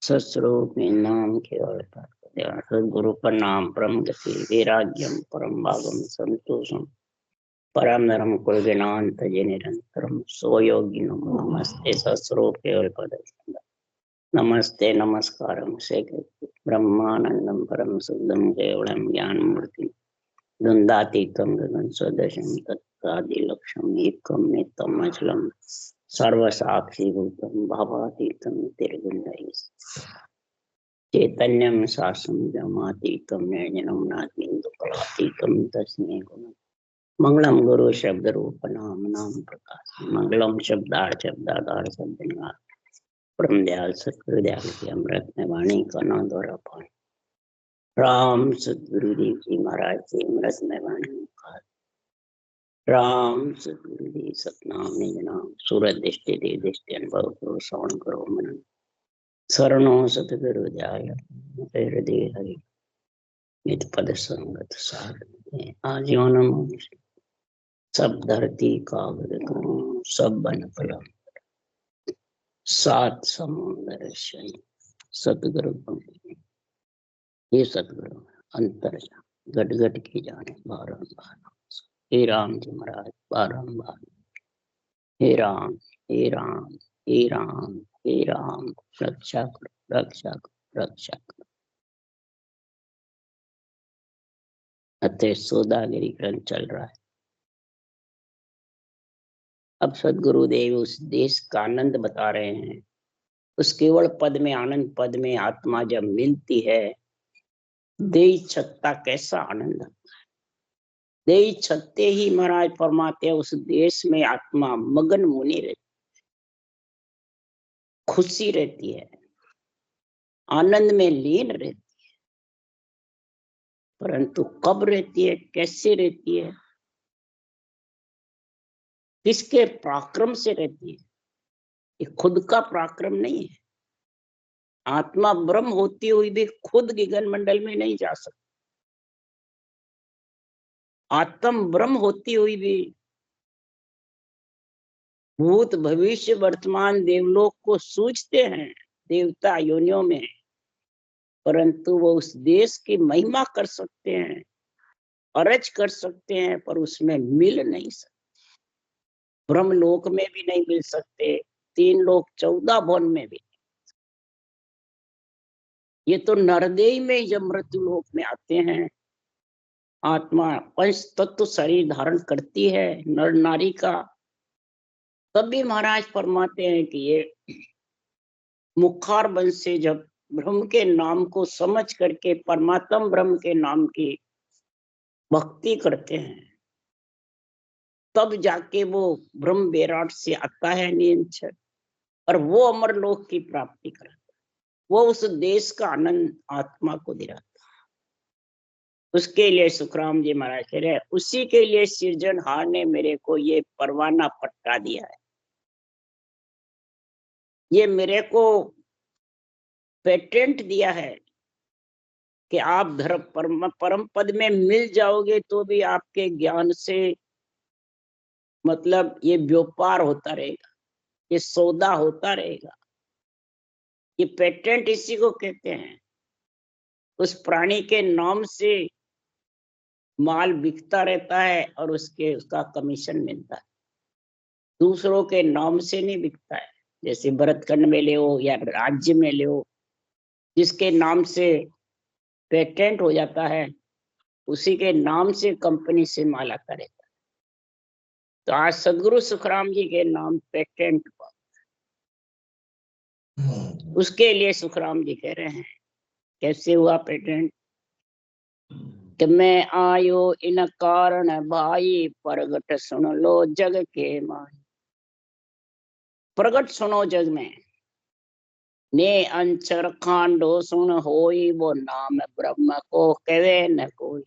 सस्वरूप नाम केवल सदगुरु प्रणाम परम गति वैराग्यम परम भागम संतोषम परम नरम कुल ज्ञानांत निरंतरम सोयोगी नमस्ते सस्वरूप केवल पद नमस्ते नमस्कारम शेखर ब्रह्मानंदम परम शुद्धम केवलम ज्ञान मूर्ति द्वंद्वातीतम गगन सदशम तत्कादिलक्षम एकम नित्यम अचलम सर्वसाक्षी भूतम भावातीतम निर्गुण चैतन्यम शासम जमातीतम निर्जनम नातीतम तस्मै गुण मंगलम गुरु शब्द रूप नाम नाम प्रकाश मंगलम शब्दार शब्द निवार परम दयाल सतगुरु दयाल की अमृत में वाणी करना द्वारा पान राम सतगुरुदेव जी महाराज की अमृत में वाणी राम सतगुरुदेव सतनाम निज नाम सूरत दृष्टि देव दृष्टि अनुभव करो श्रवण करो मनन शरणो सतगुरु दयाल हृदय हरि नित पद संगत सार आजीवन सब धरती कागज करूं सब बन पलम सात समुंदर शय सतगुरु ये सतगुरु अंतर गट गट की जाने बारंबार हे राम जी महाराज बारंबार हे राम हे राम हे राम हे राम रक्षा करो रक्षा करो रक्षा करो। अतः सौदागरी ग्रंथ चल रहा है। अब सदगुरुदेव उस देश का आनंद बता रहे हैं। उस केवल पद में आनंद पद में आत्मा जब मिलती है देई छत्ता कैसा आनंद आता है। देई छत्ते ही महाराज फरमाते उस देश में आत्मा मगन मुनि रहती, खुशी रहती है, आनंद में लीन रहती है। परंतु कब रहती है, कैसे रहती है, किसके पराक्रम से रहती है? ये खुद का पराक्रम नहीं है। आत्मा ब्रह्म होती हुई भी खुद गगन मंडल में नहीं जा सकती। आत्म ब्रह्म होती हुई भी भूत भविष्य वर्तमान देवलोक को सूझते हैं देवता योनियों में, परंतु वो उस देश की महिमा कर सकते हैं, अरज कर सकते हैं, पर उसमें मिल नहीं सकते। ब्रह्म लोक में भी नहीं मिल सकते, 3 लोक 14 भुवन में भी। ये तो नरदेह में जब मृत्यु लोक में आते हैं आत्मा पंच तत्व शरीर धारण करती है नर नारी का, तब भी महाराज फरमाते हैं कि ये मुखार वंश से जब ब्रह्म के नाम को समझ करके परमात्म ब्रह्म के नाम की भक्ति करते हैं तब जाके वो ब्रह्म विराट से आता है नियंत्रण और वो अमर लोक की प्राप्ति करता है। वो उस देश का आनंद आत्मा को दिलाता है। उसके लिए सुखराम जी महाराज कह रहे हैं उसी के लिए सृजनहार ने मेरे को ये परवाना पट्टा दिया है, ये मेरे को पेटेंट दिया है कि आप धर्म परम पद में मिल जाओगे तो भी आपके ज्ञान से मतलब ये व्यापार होता रहेगा, ये सौदा होता रहेगा। ये पेटेंट इसी को कहते हैं। उस प्राणी के नाम से माल बिकता रहता है और उसका कमीशन मिलता है, दूसरों के नाम से नहीं बिकता है। जैसे भरतखंड में ले हो या राज्य में ले हो, जिसके नाम से पेटेंट हो जाता है उसी के नाम से कंपनी से माल आता रहता है। तो आज सदगुरु सुखराम जी के नाम पेटेंट हुआ, उसके लिए सुखराम जी कह रहे हैं कैसे हुआ पेटेंट कि मैं आयो इन कारण भाई प्रगट सुन लो जग के माई। प्रगट सुनो जग में ने अंचर खांडो सुन होई वो नाम ब्रह्म को कहे न कोई।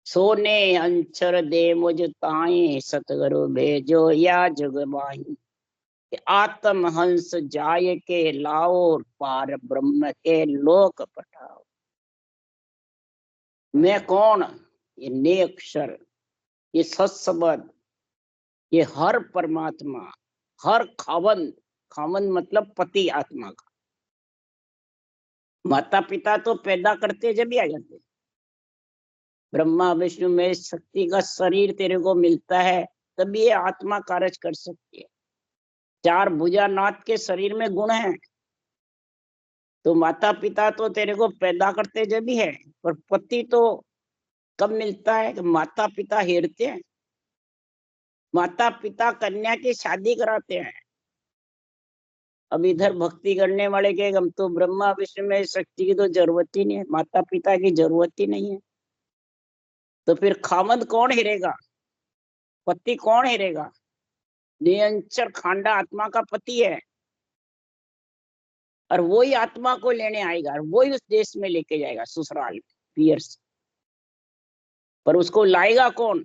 सोने अंचर दे मुझ ताई सतगुरु भेजो या जुग माही। आत्म हंस जाय के लाओ पार ब्रह्म के लोक पठाओ। मैं कौन? ये ने अक्षर, ये सत्सबद, ये हर परमात्मा, हर खावंद, खावंद मतलब पति आत्मा का, माता पिता तो पैदा करते जब ही आ जाते, ब्रह्मा विष्णु महेश शक्ति का शरीर तेरे को मिलता है तभी ये आत्मा कार्य कर सकती है। चार भुजानाथ के शरीर में गुण है, तो माता पिता तो तेरे को पैदा करते जब ही है, पर पति तो कब मिलता है कि माता पिता हेरते हैं, माता पिता कन्या की शादी कराते हैं। अब इधर भक्ति करने वाले के हम तो ब्रह्मा विष्णु में शक्ति की तो जरूरत ही नहीं है, माता पिता की जरूरत ही नहीं है, तो फिर खामद कौन हिरेगा, पति कौन हिरेगा? निरंतर खांडा आत्मा का पति है, और वही आत्मा को लेने आएगा और वही उस देश में लेके जाएगा ससुराल पियर से। पर उसको लाएगा कौन?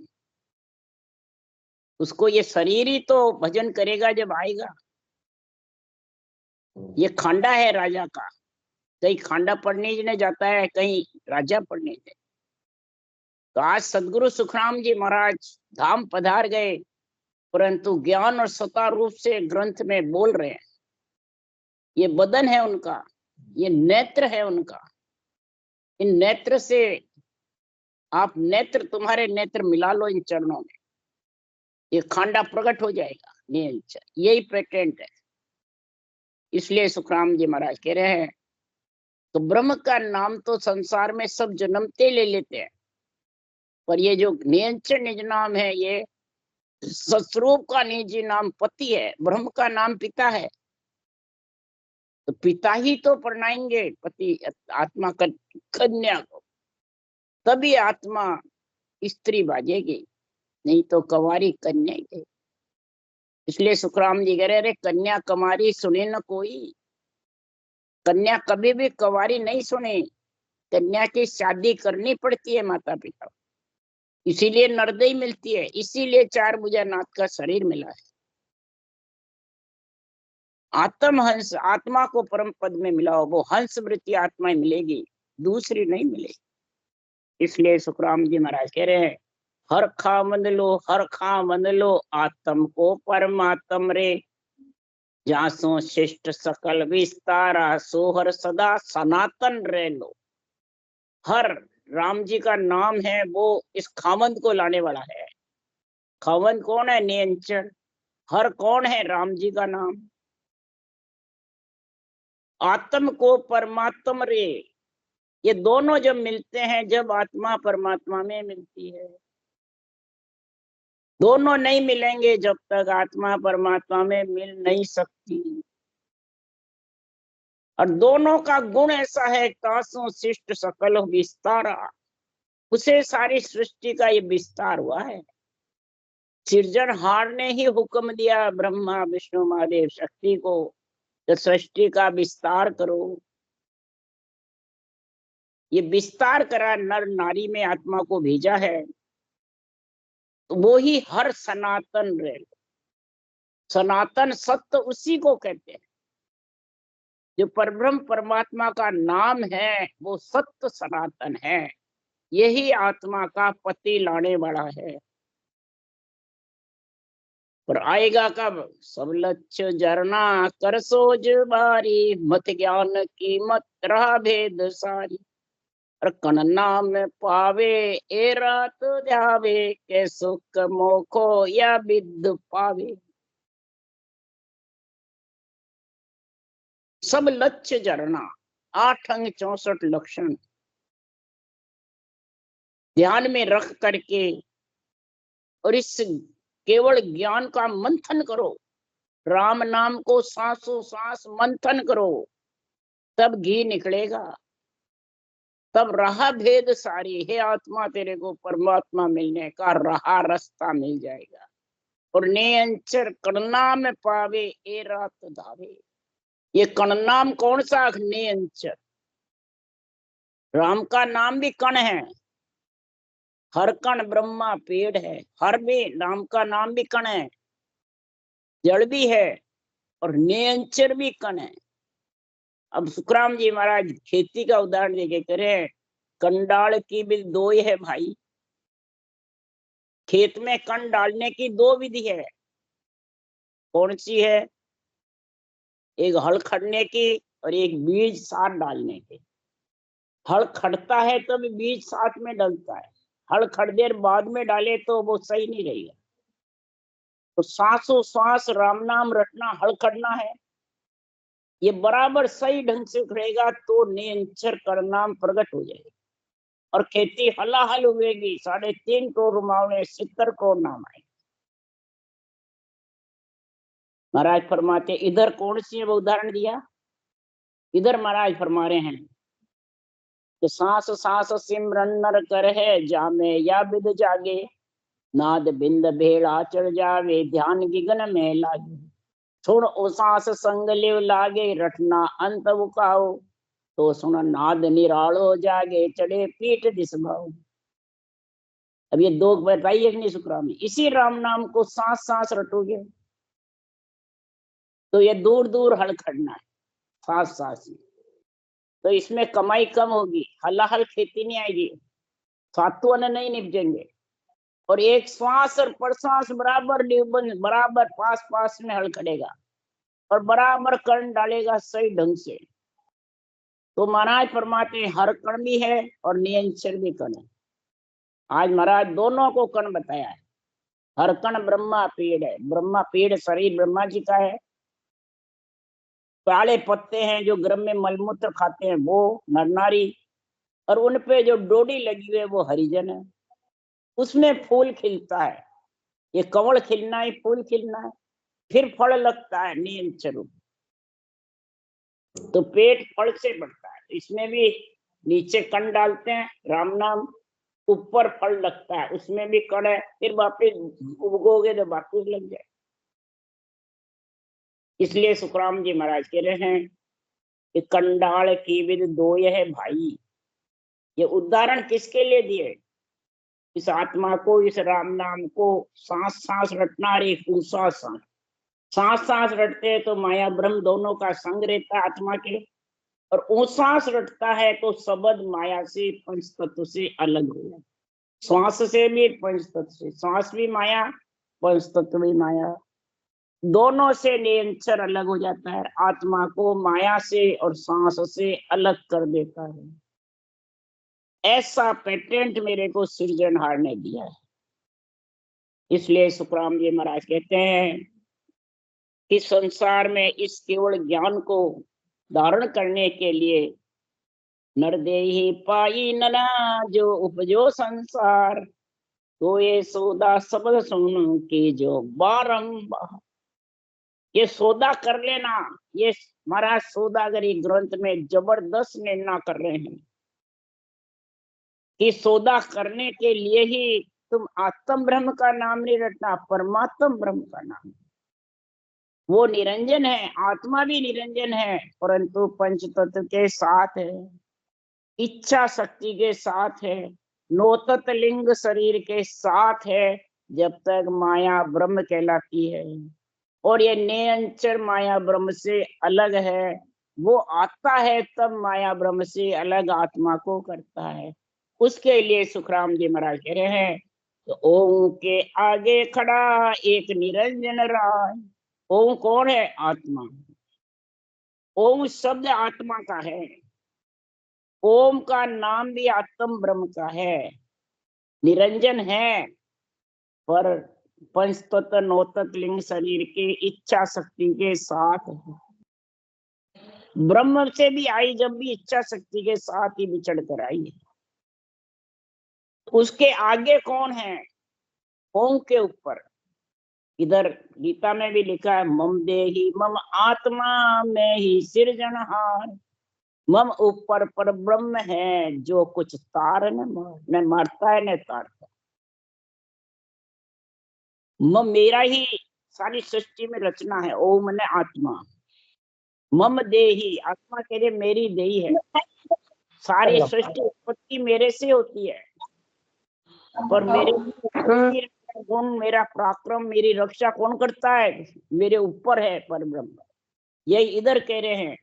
उसको ये शरीर ही तो भजन करेगा जब आएगा। ये खांडा है राजा का, कहीं खांडा पढ़ने जाता है, कहीं राजा पढ़ने जाए। तो आज सदगुरु सुखराम जी महाराज धाम पधार गए, परंतु ज्ञान और सता रूप से ग्रंथ में बोल रहे हैं। ये बदन है उनका, ये नेत्र है उनका, इन नेत्र से आप नेत्र, तुम्हारे नेत्र मिला लो इन चरणों में, ये खांडा प्रकट हो जाएगा। यही पेटेंट है। इसलिए सुखराम जी महाराज कह रहे हैं, तो ब्रह्म का नाम तो संसार में सब जन्मते ले लेते हैं, पर ये जो नियंचन निज नाम है, ये सस्वरूप का निजी नाम पति है, ब्रह्म का नाम पिता है। तो पिता ही तो परनाएंगे पति आत्मा कन्या को, तभी आत्मा स्त्री बाजेगी, नहीं तो कवारी कन्या ही। इसलिए सुखराम जी कह रहे, अरे कन्या कमारी सुने न कोई, कन्या कभी भी कवारी नहीं सुने, कन्या की शादी करनी पड़ती है माता पिता, इसीलिए नरदई मिलती है, इसीलिए चार भुजा नाथ का शरीर मिला है। आत्म हंस आत्मा को परम पद में मिलाओ, वो हंस वृत्ति आत्मा मिलेगी, दूसरी नहीं मिलेगी। इसलिए सुखराम जी महाराज कह रहे हैं, हर खा मन लो आत्म को परमात्म रे, जासो शिष्ट सकल विस्तारा सोहर सदा सनातन रह लो। हर राम जी का नाम है, वो इस खामंद को लाने वाला है। खामंद कौन है? नियंचन। हर कौन है? राम जी का नाम। आत्म को परमात्म रे, ये दोनों जब मिलते हैं, जब आत्मा परमात्मा में मिलती है। दोनों नहीं मिलेंगे जब तक आत्मा परमात्मा में मिल नहीं सकती। और दोनों का गुण ऐसा है, तासों शिष्ट सकल विस्तारा, उसे सारी सृष्टि का ये विस्तार हुआ है। सृजनहार ने ही हुक्म दिया ब्रह्मा विष्णु महादेव शक्ति को, तो सृष्टि का विस्तार करो। ये विस्तार करा, नर नारी में आत्मा को भेजा है, तो वो ही हर सनातन रहे। सनातन सत्य उसी को कहते हैं, जो परब्रह्म परमात्मा का नाम है वो सत्य सनातन है, यही आत्मा का पति लाने वाला है। पर आएगा कब? सब लक्ष्य जरना कर सोज बारी, मत ज्ञान की मत रहा भेद सारी, और कण नाम पावे ए रात ध्यावे, के सुख मोखो या विद पावे। सब लक्ष्य जरना, 8 अंग 64 लक्षण ध्यान में रख करके, और इस केवल ज्ञान का मंथन करो, राम नाम को सांसों सांस मंथन करो, तब घी निकलेगा, तब रहा भेद सारी। हे आत्मा, तेरे को परमात्मा मिलने का रहा रास्ता मिल जाएगा। और नेअंचर कणनाम पावे ए रात धावे, ये कणनाम कौन सा? नेअंचर। राम का नाम भी कण है, हर कण ब्रह्मा पेड़ है, हर भी राम का नाम भी कण है, जड़ भी है, और नेअंचर भी कण है। अब सुखराम जी महाराज खेती का उदाहरण देके करे, कंडाल की भी दो ही है भाई। खेत में कण डालने की 2 विधि है, कौन सी है? एक हल खड़ने की और एक बीज सार डालने की। हल खड़ता है तो भी बीज साथ में डलता है, हल खड़ देर बाद में डाले तो वो सही नहीं रहेगा। तो सांसों सांस राम नाम रटना, हल खड़ना है, ये बराबर सही ढंग से करेगा तो निरंतर कर नाम प्रकट हो जाएगा और खेती हलाहल हुएगी। 3.5 करोड़ मावने 70 करोड़ नाम आए। महाराज फरमाते, इधर कौन सी वो उदाहरण दिया, इधर महाराज फरमा रहे हैं कि सांस सांस सिमरन नर कर है जामे या विद जागे, नाद बिंद भेड़ा चढ़ जावे ध्यान गिगन में लागे, सुन ओ सांस संग लिव लागे रटना अंत बुकाओ, तो सुन नाद निरालो जागे चढ़े पीठ दिसभाओ। अब ये दो बताइए कि नहीं सुखराम में, इसी राम नाम को सांस सांस रटोगे तो ये दूर दूर हल खड़ना है सांस सांस में, तो इसमें कमाई कम होगी, हलाहल खेती नहीं आएगी, सातों अन्न नहीं निपजेंगे, और एक श्वास और प्रश्वास बराबर बराबर पास पास में हल खड़ेगा और बराबर कर्ण डालेगा सही ढंग से। तो महाराज फरमाते हर कण भी है और नियंत्रण भी कण है। आज महाराज दोनों को कण बताया है। हर कण ब्रह्मा पेड़ है, ब्रह्मा पेड़ शरीर ब्रह्मा जी का है, काले पत्ते हैं जो गर्भ में मलमूत्र खाते हैं वो नर नारी, और उन पे जो डोडी लगी हुई है वो हरिजन है। उसमें फूल खिलता है, ये कमल खिलना है, फूल खिलना है, फिर फल लगता है नियम स्वरूप। तो पेट फल से बढ़ता है, इसमें भी नीचे कण डालते हैं राम नाम, ऊपर फल लगता है, उसमें भी कण है, फिर वापिस उगोगे तो वापिस लग जाए। इसलिए सुखराम जी महाराज कह रहे हैं कि कंडाल की विद दो है भाई। ये उदाहरण किसके लिए दिए, इस आत्मा को, इस राम नाम को सांस सांस रटना, रे सांस सांस सांस रटते हैं तो माया ब्रह्म दोनों का संग रहता है आत्मा के, और वो सांस रटता है तो शब्द माया से पंच तत्व से अलग हो जाता है। श्वास से भी पंच तत्व से, श्वास भी माया पंच तत्व भी माया, दोनों से निरंतर अलग हो जाता है, आत्मा को माया से और सांस से अलग कर देता है। ऐसा पेटेंट मेरे को सृजनहार ने दिया है। इसलिए सुखराम जी महाराज कहते हैं कि संसार में इस केवल ज्ञान को धारण करने के लिए नरदेही पाई नना जो उपजो संसार, तो ये सौदा शब्द सुन के जो बारंबार, ये सौदा कर लेना, ये महाराज सौदागरी ग्रंथ में जबरदस्त निर्णय कर रहे हैं कि सौदा करने के लिए ही तुम आत्म ब्रह्म का नाम नहीं रटना, परमात्म ब्रह्म का नाम। वो निरंजन है, आत्मा भी निरंजन है, परंतु पंच तत्व के साथ है, इच्छा शक्ति के साथ है, नौतत लिंग शरीर के साथ है, जब तक माया ब्रह्म कहलाती है। और ये निरंतर माया ब्रह्म से अलग है, वो आता है तब माया ब्रह्म से अलग आत्मा को करता है। उसके लिए सुखराम जी महाराज कह रहे हैं तो ओम के आगे खड़ा एक निरंजन राय। ओम कौन है, आत्मा। ओम शब्द आत्मा का है, ओम का नाम भी आत्म ब्रह्म का है, निरंजन है, पर पंचतत्व नौतत लिंग शरीर के इच्छा शक्ति के साथ है। ब्रह्म से भी आई जब भी इच्छा शक्ति के साथ ही विचर कर आई है। उसके आगे कौन है, ओम के ऊपर। इधर गीता में भी लिखा है मम देही मम आत्मा में ही सृजनहार, मम ऊपर पर ब्रह्म है जो कुछ तार न मारता है न तारता। मम मेरा ही सारी सृष्टि में रचना है, ओम ने आत्मा, मम देही आत्मा के लिए मेरी देही है, सारी सृष्टि उत्पत्ति मेरे से होती है, पर मेरे गुण मेरा पराक्रम मेरी रक्षा कौन करता है, मेरे ऊपर है पर ब्रह्म। यही इधर कह रहे हैं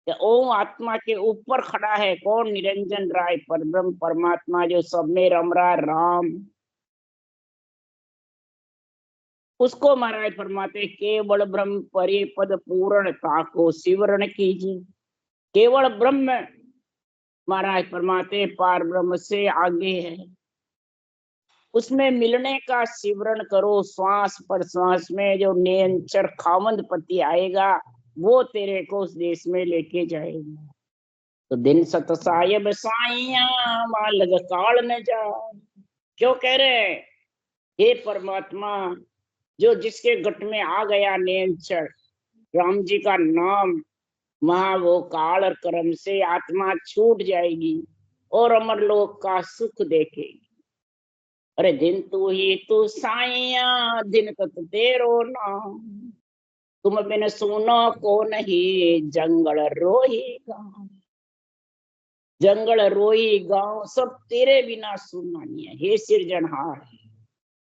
कि ओम आत्मा के ऊपर खड़ा है कौन, निरंजन राय पर ब्रह्म परमात्मा जो सब में रम रहा राम। उसको महाराज फरमाते केवल ब्रह्म परिपद पूर्णता को सिवरण कीजिए। केवल ब्रह्म महाराज फरमाते पार ब्रह्म से आगे है, उसमें मिलने का सिमरन करो। श्वास पर श्वास में जो निरंतर खामंद पति आएगा वो तेरे को उस देश में लेके जाएगा। तो दिन सत साहिब साइया मालग काल न जा। क्यों कह रहे हैं? हे परमात्मा, जो जिसके गट में आ गया निरंतर राम जी का नाम, वहां वो काल और कर्म से आत्मा छूट जाएगी और अमरलोक का सुख देखेगी। अरे दिन तू ही तू साइया, दिन तत तेरो नाम, तुम बिन सुनो को नहीं जंगल रोही गाँव। जंगल रोही गाँव सब तेरे बिना सुनना नहीं है। हे सिरजनहार,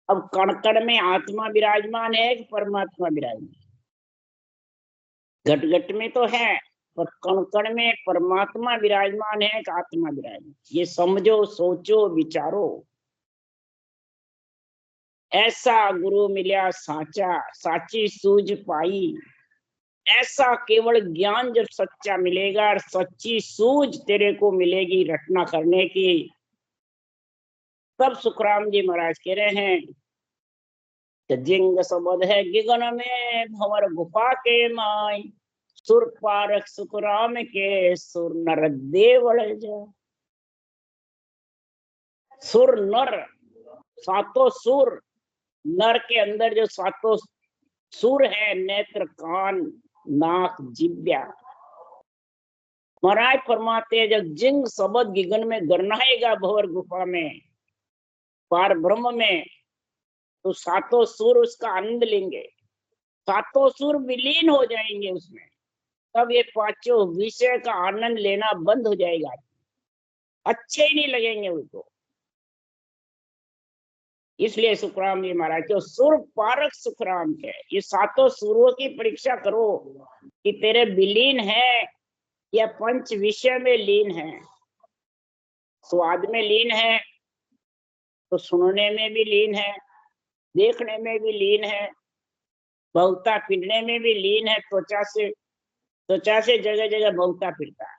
अब कण कण में आत्मा विराजमान है कि परमात्मा विराजमान? घट घट में तो है, पर कण कण में परमात्मा विराजमान है कि आत्मा विराजमान? ये समझो, सोचो, विचारो। ऐसा गुरु मिला साचा, साची सूझ पाई। ऐसा केवल ज्ञान जब सच्चा मिलेगा और सच्ची सूझ तेरे को मिलेगी रटना करने की, तब सुखराम जी महाराज कह रहे हैं कि जिंग सबद है गिगन में भंवर गुफा के माय, सुर पारक सुखराम के सुर नर देवल जा। सुर नर, सातों सुर, नर के अंदर जो सातों सुर है, नेत्र, कान, नाक, जिब्या, महाराज फरमाते जब जिंग सबद गिगन में गरनाएगा भंवर गुफा में, पार ब्रह्म में, तो सातों सुर उसका आनंद लेंगे, सातों सुर विलीन हो जाएंगे उसमें। तब ये पांचों विषय का आनंद लेना बंद हो जाएगा, अच्छे ही नहीं लगेंगे उनको। इसलिए सुखराम जी महाराज जो सुर पारक सुखराम के, ये सातों सुरों की परीक्षा करो कि तेरे विलीन है या पंच विषय में लीन है। स्वाद में लीन है तो सुनने में भी लीन है, देखने में भी लीन है, बहुता फिरने में भी लीन है। त्वचा से जगह जगह बहुता फिरता है,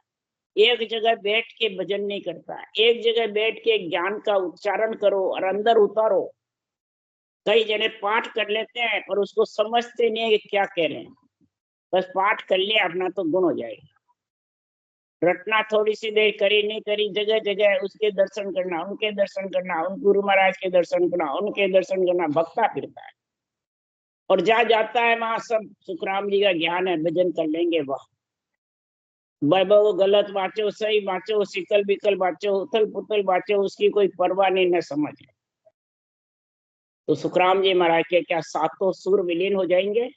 एक जगह बैठ के भजन नहीं करता, एक जगह बैठ के ज्ञान का उच्चारण करो और अंदर उतारो। कई जने पाठ कर लेते हैं पर उसको समझते नहीं है कि क्या कह रहे हैं, बस पाठ कर लिया अपना तो गुण हो जाएगा। रटना थोड़ी सी देर करी नहीं करी, जगह जगह उसके दर्शन करना, उनके दर्शन करना, उन गुरु महाराज के दर्शन करना, उनके दर्शन करना, भक्ता फिरता है। और जहाँ जाता है वहां सब सुखराम जी का ज्ञान है, भजन कर लेंगे। वाह वैभव गलत बाचो, सही बाचो, सिकल बिकल बाचो, उथल पुथल बाचो, उसकी कोई परवाह नहीं, न समझ। तो सुखराम जी महाराज के क्या सातों सुर विलीन हो जाएंगे,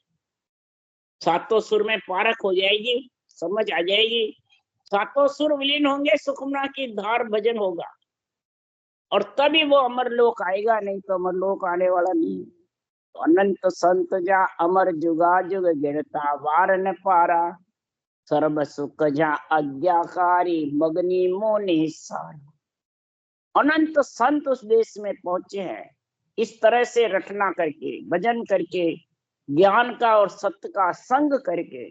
सातों सुर में पारक हो जाएगी, समझ आ जाएगी। सातों सुर विलीन होंगे, सुखमना की धार भजन होगा और तभी वो अमरलोक आएगा, नहीं तो अमरलोक आने वाला नहीं। तो अनंत संत जा अमर जुगा जुग गिरता वार न पारा, सर्व सुख जा आज्ञाकारी मगनी मोनि सारा। अनंत संत उस देश में पहुंचे हैं, इस तरह से रटना करके, भजन करके, ज्ञान का और सत्य का संग करके,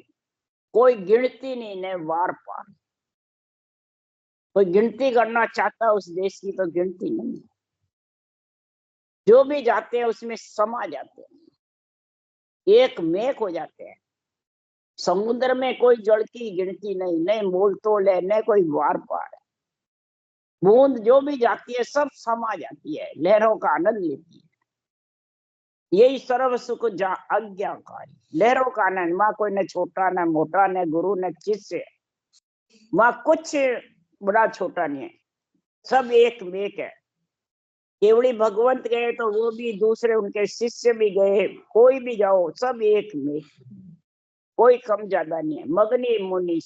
कोई गिनती नहीं, न वार पार। कोई गिनती करना चाहता उस देश की तो गिनती नहीं, जो भी जाते हैं उसमें समा जाते हैं, एक मेक हो जाते हैं। समुद्र में कोई जल की गिनती नहीं, न मोल तोल है, न कोई वार पार है। बूंद जो भी जाती है सब समा जाती है, लहरों का आनंद लेती है। यही सर्व सुख जा आज्ञाकारी, लहरों का आनंद। माँ कोई न छोटा न मोटा, न गुरु न शिष्य, माँ कुछ बड़ा छोटा नहीं है, सब एक मेक है। केवड़ी भगवंत गए तो वो भी, दूसरे उनके शिष्य भी गए, कोई भी जाओ सब एक मेक, कोई कम ज्यादा नहीं है। मगनी मुनि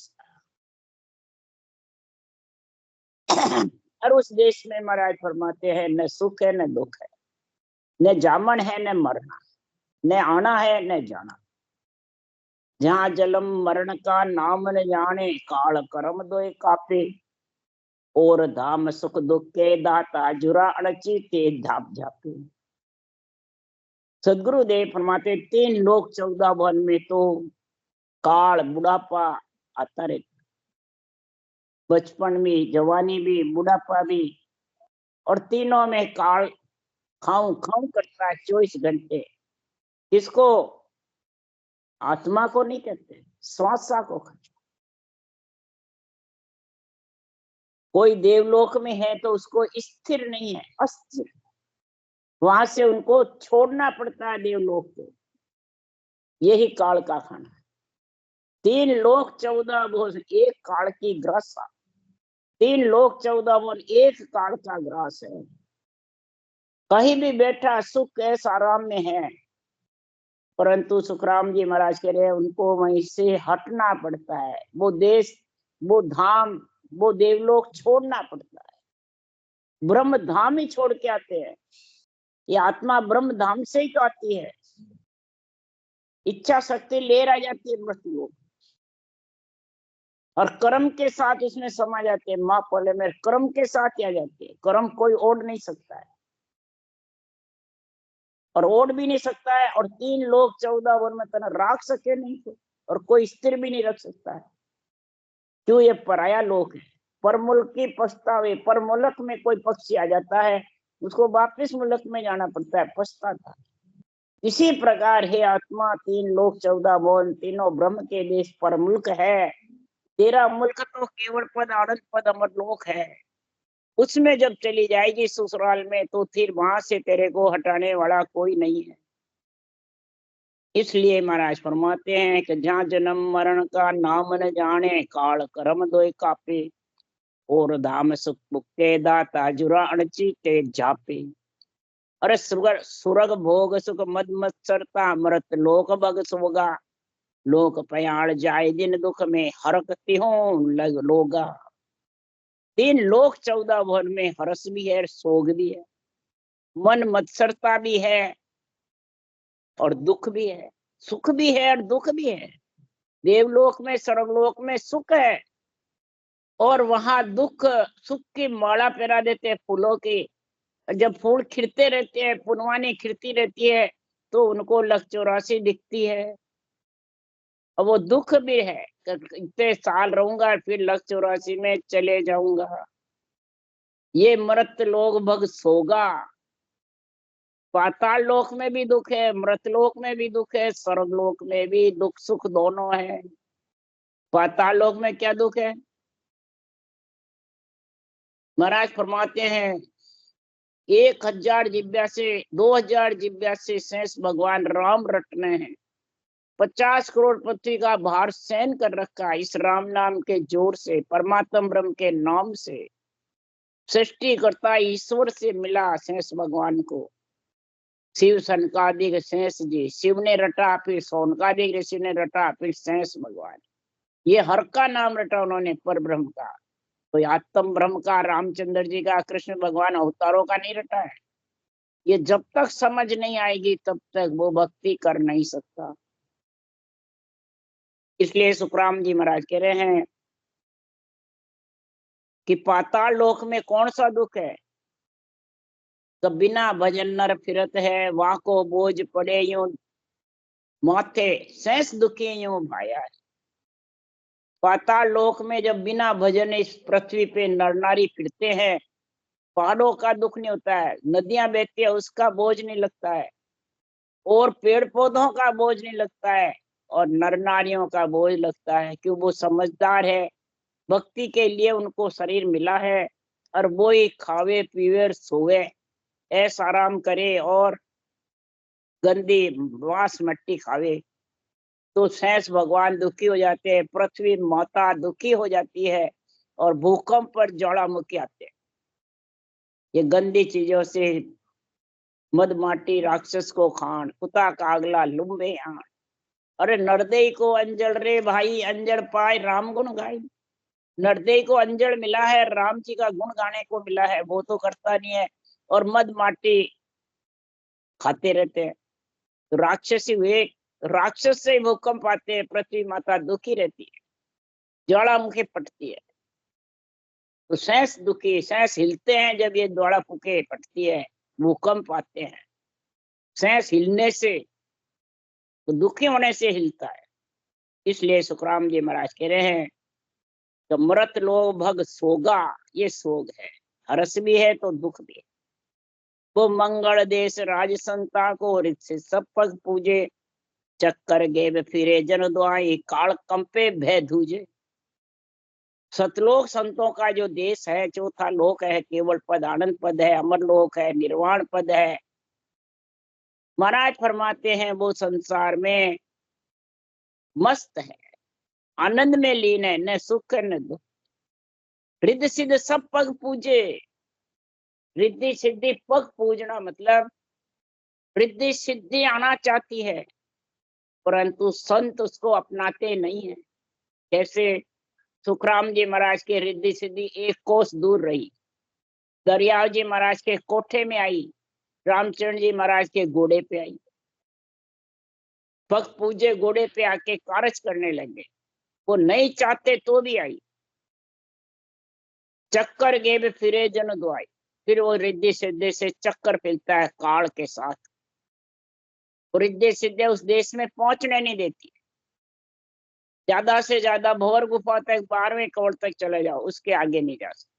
और उस देश में महाराज फरमाते हैं न सुख है न दुख है, न जामन है न मरना, न आना है न जाना। जहाँ जन्म मरण का नाम न जाने, काल कर्म दोए कापे, और धाम सुख दुख के दाता जुरा अड़ची तेज झाप झापे। सदगुरुदेव फरमाते 3 लोक 14 वन में तो काल बुढ़ापा आता रहता, बचपन भी, जवानी भी, बुढ़ापा भी, और तीनों में काल खाऊं खाऊं करता है 24 घंटे। किसको? आत्मा को नहीं कहते, श्वासा को। कोई देवलोक में है तो उसको स्थिर नहीं है, अस्थिर, वहां से उनको छोड़ना पड़ता है देवलोक को। यही काल का खाना। 3 लोक 14 भुवन, एक काल की ग्रासा। 3 लोक 14 भुवन, एक काल का ग्रास है। कहीं भी बैठा सुख ऐसा आराम में है, परंतु सुखराम जी महाराज कह रहे हैं उनको वहीं से हटना पड़ता है। वो देश, वो धाम, वो देवलोक छोड़ना पड़ता है। ब्रह्म धाम ही छोड़ के आते हैं। ये आत्मा ब्रह्म धाम से ही तो आती है। इच्छा शक्ति ले रह जाती है मृत्यु लोग, और कर्म के साथ उसमें समा जाते हैं। माँ पहले में कर्म के साथ आ जाते हैं। कर्म कोई ओढ़ नहीं सकता है, और ओढ़ भी नहीं सकता है। और 3 लोक 14 वन में तना राख सके नहीं तो, और कोई स्थिर भी नहीं रख सकता है। क्यों? ये पराया लोक है। पर मुल्क की पछतावे, पर मुल्क में कोई पक्षी आ जाता है, उसको वापिस मुल्क में जाना पड़ता है, पछताता है। इसी प्रकार है आत्मा 3 लोक 14 भुवन, तीनों ब्रह्म के देश पर मुल्क है। तेरा मुल्क तो केवल पद, आनंद पद, अमर लोक है। उसमें जब चली जाएगी ससुराल में, तो फिर वहां से तेरे को हटाने वाला कोई नहीं है। इसलिए महाराज फरमाते हैं कि जहाँ जन्म मरण का नाम न जाने, काल कर्म दोय कापे, और धाम सुख मुक्ते दाता जुरा अणची ते जापे। अरे सुरग सुरग भोग सुख मद मत्सरता, मृत लोक भग सोगा, लोक पयाण जाए दिन दुख में, हरकती हूँ लग लोगा। 3 लोक 14 भुवन में हर्ष भी है, सोग भी है, मन मत्सरता भी है, और दुख भी है। सुख भी है और दुख भी है। देवलोक में, स्वर्गलोक में सुख है, और वहां दुख। सुख की माला पहरा देते हैं फूलों की। जब फूल खिलते रहते हैं, पुनवानी खिलती रहती है, तो उनको लख 84 दिखती है। और वो दुख भी है, इतने साल रहूंगा फिर लख 84 में चले जाऊंगा। ये मृत लोग भग सोगा। पाताल लोक में भी दुख है, मृत लोक में भी दुख है, स्वर्ग लोक में भी दुख सुख दोनों है। पाताल लोक में क्या दुख है? महाराज फरमाते हैं 1000 जिब्या से 2000 जिब्या से शेष भगवान राम रटने हैं। 50 करोड़ पृथ्वी का भार सहन कर रखा है इस राम नाम के जोर से, परमात्म ब्रह्म के नाम से। सृष्टिकर्ता ईश्वर से मिला शेष भगवान को। शिव सनकादिक शेष जी, शिव ने रटा, फिर सोनकादिक ऋषि ने रटा, फिर शेष भगवान। ये हर का नाम रटा उन्होंने, पर ब्रह्म का। तो आत्म ब्रह्म का, रामचंद्र जी का, कृष्ण भगवान अवतारों का नहीं रटा है। ये जब तक समझ नहीं आएगी तब तक वो भक्ति कर नहीं सकता। इसलिए सुखराम जी महाराज कह रहे हैं कि पाताल लोक में कौन सा दुख है? तो बिना भजन नर फिरत है, वहां को बोझ पड़े यूं माथे, शेष दुखी यूं भाया। पाताल लोक में जब बिना भजन इस पृथ्वी पे नर नारी फिरते हैं, पहाड़ों का दुख नहीं होता है, नदियां बहती है उसका बोझ नहीं लगता है, और पेड़ पौधों का बोझ नहीं लगता है, और नर नारियों का बोझ लगता है। क्यों? वो समझदार है, भक्ति के लिए उनको शरीर मिला है, और वो ही खावे पीवे और सोवे, ऐसा आराम करे, और गंदी बांस मट्टी खावे। तो शेष भगवान दुखी हो जाते हैं, पृथ्वी माता दुखी हो जाती है, और भूकंप पर ज्वालामुखी आते हैं। ये गंदी चीजों से मद माटी राक्षस को खान, कुता कागला लुम्बे आन। अरे नरदेई को अंजल रे भाई, अंजल पाए राम गुण गाई। नरदेई को अंजल मिला है, राम जी का गुण गाने को मिला है, वो तो करता नहीं है, और मद माटी खाते रहते हैं। तो राक्षसी हुए, राक्षस से भूकंप आते हैं, पृथ्वी माता दुखी रहती है, ज्वालामुखी पटती है। तो शेष दुखी, शेष हिलते हैं जब ये ज्वाला फूके पटती है, भूकंप आते हैं। शेष हिलने से, तो दुखी होने से हिलता है। इसलिए सुखराम जी महाराज कह रहे हैं तो मृत लो भग सोगा, ये सोग है, हर्ष भी है तो दुख भी है। वो मंगल देश राज संता को, रित से सब पग पूजे, चक्कर गेब फिरे जन दुआई, काल कंपे भय धूजे। सतलोक संतों का जो देश है, चौथा लोक है, केवल पद आनंद पद है, अमर लोक है, निर्वाण पद है। महाराज फरमाते हैं वो संसार में मस्त है, आनंद में लीन है, न सुख न दुख। रिद्धि सिद्ध सब पग पूजे, रिद्धि सिद्धि पग पूजना मतलब रिद्धि सिद्धि आना चाहती है, परंतु संत उसको अपनाते नहीं है। कैसे सुखराम जी महाराज के रिद्धि सिद्धि एक कोस दूर रही, दरियाव जी महाराज के कोठे में आई, रामचंद्र जी महाराज के घोड़े पे आई, भक्त पूजे घोड़े पे आके कारज करने लगे, वो नहीं चाहते तो भी आई। चक्कर गेब फिरे जन दुआई, फिर वो रिद्धि सिद्धि से चक्कर फिरता है काल के साथ, और रिद्धि सिद्धि उस देश में पहुंचने नहीं देती। ज्यादा से ज्यादा भंवर गुफा तक 12वें करोड़ तक चले जाओ, उसके आगे नहीं जा सकते।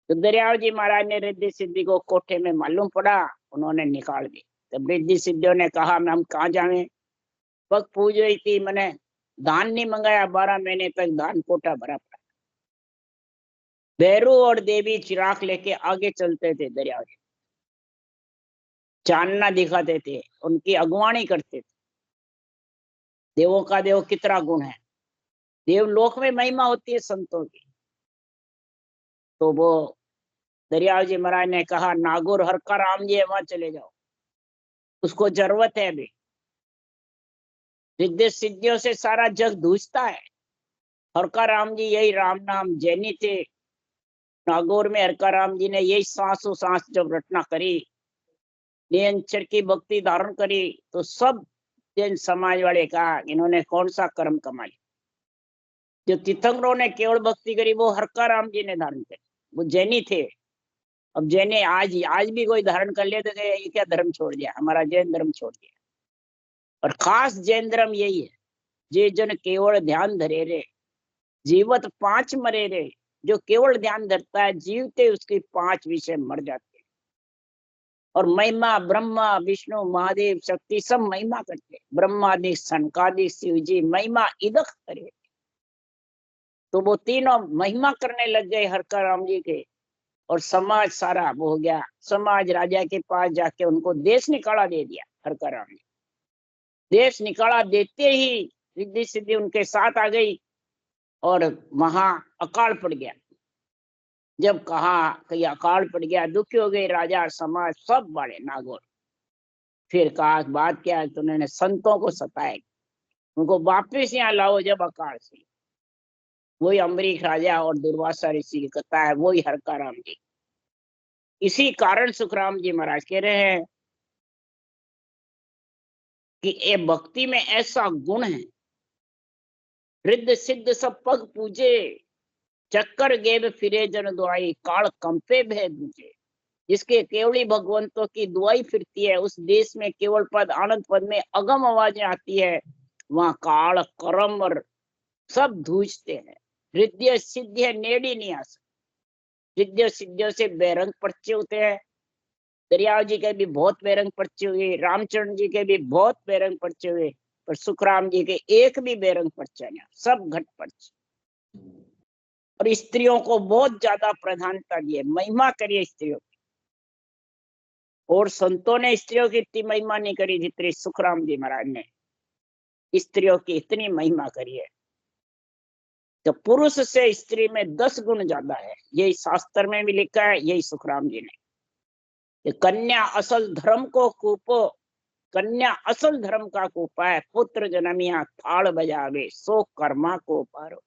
तो दरियाव जी महाराज ने रिद्धि सिद्धि को कोठे में मालूम पड़ा, उन्होंने निकाल दी। तब रिद्धि सिद्धियों ने कहा मैं हम कहाँ जावे, पग पूज रही थी, मैंने दान नहीं मंगाया, 12 महीने तक दान कोटा भरा पड़ा। भैरू और देवी चिराग लेके आगे चलते थे, दरियाव जी चांदना दिखाते थे, उनकी अगुवानी करते थे। देवों का देव कितना गुण है, देवलोक में महिमा होती है संतों की। तो वो दरियाव जी महाराज ने कहा नागौर हरका राम जी है, वहां चले जाओ, उसको जरूरत है अभी। रिद्धि सिद्धियों से सारा जग दूसता है। हरका राम जी यही राम नाम जैनी थे। नागौर में हरका राम जी ने यही सांसों सांस जब रचना करी, निरंतर की भक्ति धारण करी, तो सब जैन समाज वाले कहा इन्होंने कौन सा कर्म कमा लिया। जो तीर्थंकरों ने केवल भक्ति करी वो हरका राम जी ने धारण करी, वो जैनी थे। अब जैने आज भी कोई धारण कर ले तो ये क्या धर्म छोड़ दिया, हमारा जैन धर्म छोड़ दिया। और खास जैन धर्म यही है, जे जन केवल ध्यान धरे रे, जीवत 5 मरे रे। जो केवल ध्यान धरता है, जीवते उसके 5 विषय मर जाते हैं। और महिमा ब्रह्मा विष्णु महादेव शक्ति सब महिमा करते, ब्रह्मादि सनकादि शिव जी महिमा इदक करे। तो वो तीनों महिमा करने लग गए हरका राम जी के, और समाज सारा वो हो गया। समाज राजा के पास जाके उनको देश निकाला दे दिया हरका राम जी। देश निकाला देते ही रिद्धि सिद्धि उनके साथ आ गई, और वहां अकाल पड़ गया। जब कहा कि अकाल पड़ गया, दुखी हो गए राजा समाज सब बड़े नागौर। फिर कहा बात क्या है, तो उन्होंने संतों को सताया, उनको वापिस यहाँ लाओ। जब अकाल से वही अम्बरीश राजा और दुर्वासा ऋषि की कथा है, वही हरका राम जी। इसी कारण सुखराम जी महाराज कह रहे हैं कि ये भक्ति में ऐसा गुण है, रिद्ध सिद्ध सब पग पूजे, चक्कर गेब फिरे जन दुआई, काल कंपे भय दूजे। जिसके केवली भगवंतों की दुआई फिरती है, उस देश में केवल पद आनंद पद में अगम आवाजें आती है, वहां काल कर्म और सब धूजते हैं। रिद्ध सिद्ध नेड़ी नहीं आ सकते। रिद्ध सिद्धियों से बेरंग पर्चे होते हैं। दरियाव जी के भी बहुत बेरंग पर्चे हुए, रामचंद्र जी के भी बहुत बेरंग पर्चे हुए, पर सुखराम जी के एक भी बेरंग पर्चा नहीं, सब घट पर्चे। और स्त्रियों को बहुत ज्यादा प्रधानता दी है, महिमा करिए स्त्रियों की। और संतों ने स्त्रियों की इतनी महिमा नहीं करी जितनी सुखराम जी महाराज ने स्त्रियों की इतनी महिमा करी है। तो पुरुष से स्त्री में 10 गुण ज्यादा है, यही शास्त्र में भी लिखा है, यही सुखराम जी ने। कन्या असल धर्म को कूपो, कन्या असल धर्म का कूपा है, पुत्र जन्मिया थाल बजावे, सो कर्मा को पारो।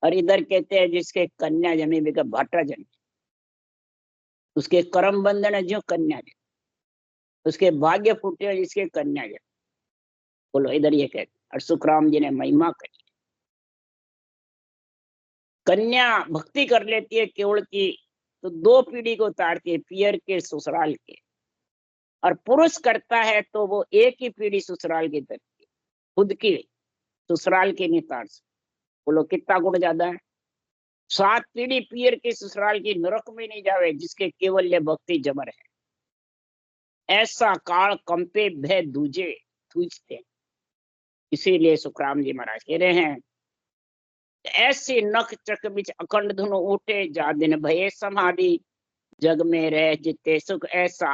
और इधर कहते हैं जिसके कन्या जमी बिका भाटा जमी, उसके कर्म बंधन है जो कन्या जमी, उसके भाग्य फूटे जिसके कन्या जमी। बोलो इधर ये कहते, और सुखराम जी ने महिमा करी। कन्या भक्ति कर लेती है केवल की, तो 2 पीढ़ी को उतारती है, पियर के ससुराल के। और पुरुष करता है तो वो एक ही पीढ़ी ससुराल की तरफ, खुद की ससुराल की नहीं तार सकती। बोलो कितना गुण ज्यादा है। 7 पीढ़ी पियर के ससुराल की नरक में नहीं जावे, जिसके केवल्य भक्ति जबर है। ऐसा काल कंपे भय दूजे तुझते। इसीलिए सुखराम जी महाराज कह रहे हैं, ऐसे नख चक बिच अखंड धुन उठे, जा दिन भये समाधि, जग में रह जिते सुख ऐसा